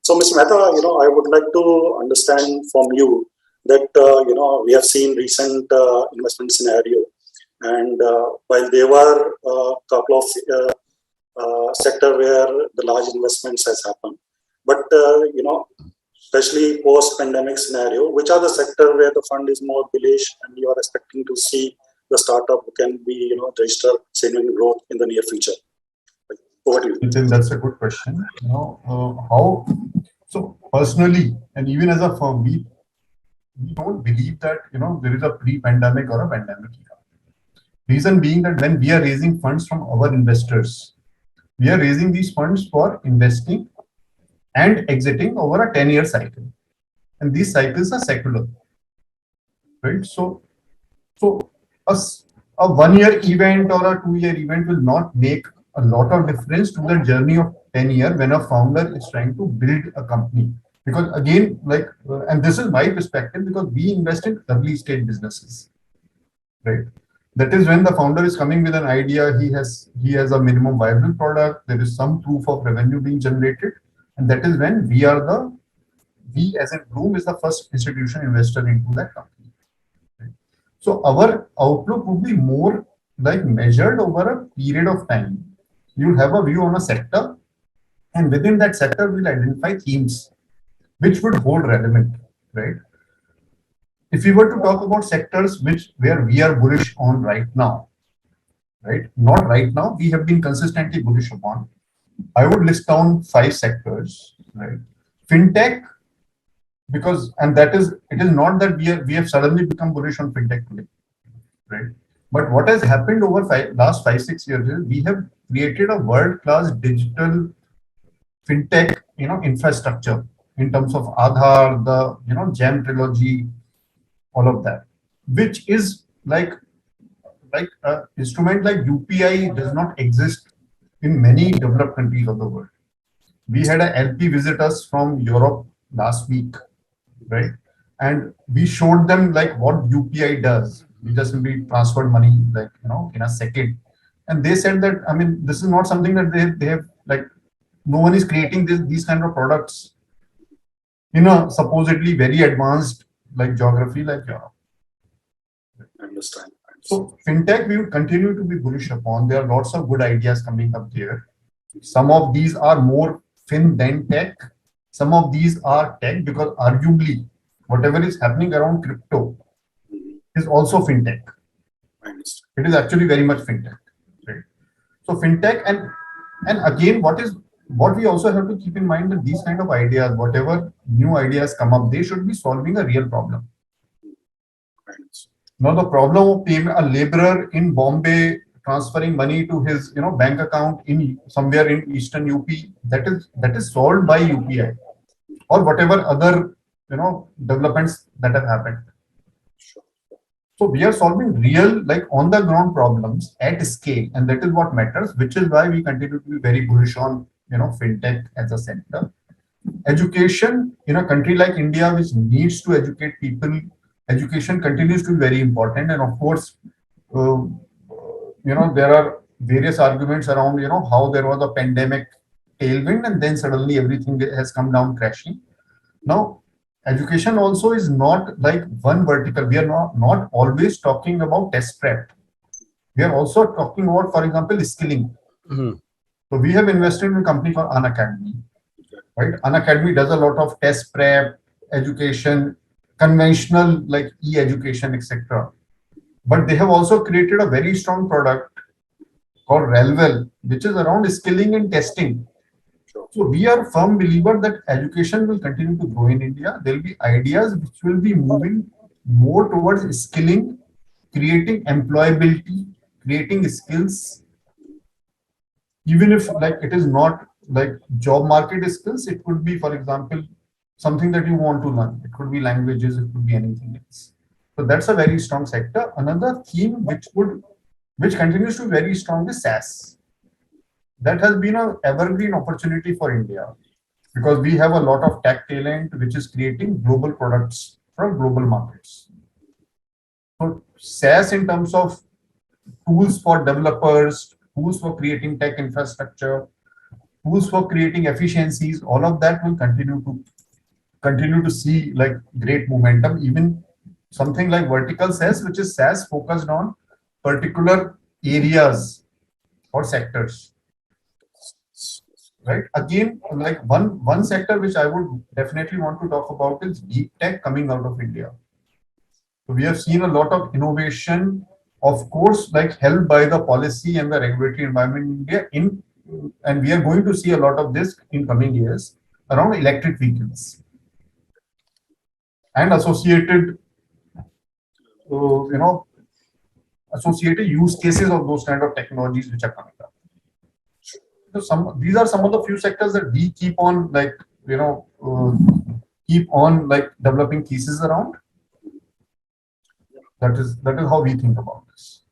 So, Mr. Mehta, I would like to understand from you that we have seen recent investment scenario, and while there were a couple of sector where the large investments has happened, but especially post-pandemic scenario, which are the sector where the fund is more bullish and you are expecting to see the startup who can be register significant growth in the near future? Over to you. I think that's a good question. How? So personally, and even as a firm, we don't believe that there is a pre-pandemic or a pandemic era. Reason being that when we are raising funds from our investors, we are raising these funds for investing and exiting over a 10-year cycle, and these cycles are secular, right? So a 1-year event or a 2-year event will not make a lot of difference to the journey of 10 years when a founder is trying to build a company. Because again, and this is my perspective, because we invest in early stage businesses, right? That is when the founder is coming with an idea, he has a minimum viable product, there is some proof of revenue being generated, and that is when we as in Bloom is the first institutional investor into that company. Right? So our outlook would be more like measured over a period of time. You have a view on a sector, and within that sector we'll identify themes which would hold relevant, right? If we were to talk about sectors where we are bullish on right now, right? Not right now, we have been consistently bullish upon. I would list down 5 sectors, right? Fintech, because, and that is, it is not that we have suddenly become bullish on fintech today, right? But what has happened over last 5-6 years is we have created a world-class digital fintech, infrastructure in terms of Aadhaar, the GeM trilogy, all of that, which is like an instrument like UPI does not exist in many developed countries of the world. We had an LP visit us from Europe last week, right? And we showed them what UPI does. We just simply transferred money in a second, and they said that, I mean, this is not something that they have no one is creating these kind of products in a supposedly very advanced geography like Europe. I understand. So fintech we will continue to be bullish upon. There are lots of good ideas coming up there. Some of these are more fin than tech. Some of these are tech, because arguably whatever is happening around crypto is also fintech. It is actually very much fintech, right? So fintech, and again, what we also have to keep in mind that these kind of ideas, whatever new ideas come up, they should be solving a real problem. Now the problem of payment, a laborer in Bombay transferring money to his bank account in somewhere in eastern UP, that is solved by UPI or whatever other developments that have happened. So we are solving real on the ground problems at scale, and that is what matters, which is why we continue to be very bullish on fintech as a sector. Education in a country like India, which needs to educate people, education continues to be very important. And of course, there are various arguments around how there was a pandemic tailwind and then suddenly everything has come down crashing. Now education also is not like one vertical. We are not always talking about test prep. We are also talking about, for example, skilling. So we have invested in a company called Unacademy, right? Unacademy does a lot of test prep, education, conventional e-education, etc. But they have also created a very strong product called Relwell, which is around skilling and testing. So we are firm believer that education will continue to grow in India. There will be ideas which will be moving more towards skilling, creating employability, creating skills, even if it is not job market skills. It could be, for example, something that you want to learn. It could be languages, it could be anything else. So that's a very strong sector. Another theme which continues to be very strong is SaaS. That has been an evergreen opportunity for India, because we have a lot of tech talent which is creating global products from global markets. So SaaS in terms of tools for developers, tools for creating tech infrastructure, tools for creating efficiencies, all of that will continue to see like great momentum. Even something like vertical SaaS, which is SaaS focused on particular areas or sectors, right? Again, like one sector which I would definitely want to talk about is deep tech coming out of India. So we have seen a lot of innovation, of course, like helped by the policy and the regulatory environment in India. And we are going to see a lot of this in coming years around electric vehicles and associated, associated use cases of those kind of technologies which are coming up. So these are some of the few sectors that we keep on developing thesis around. That is how we think about this.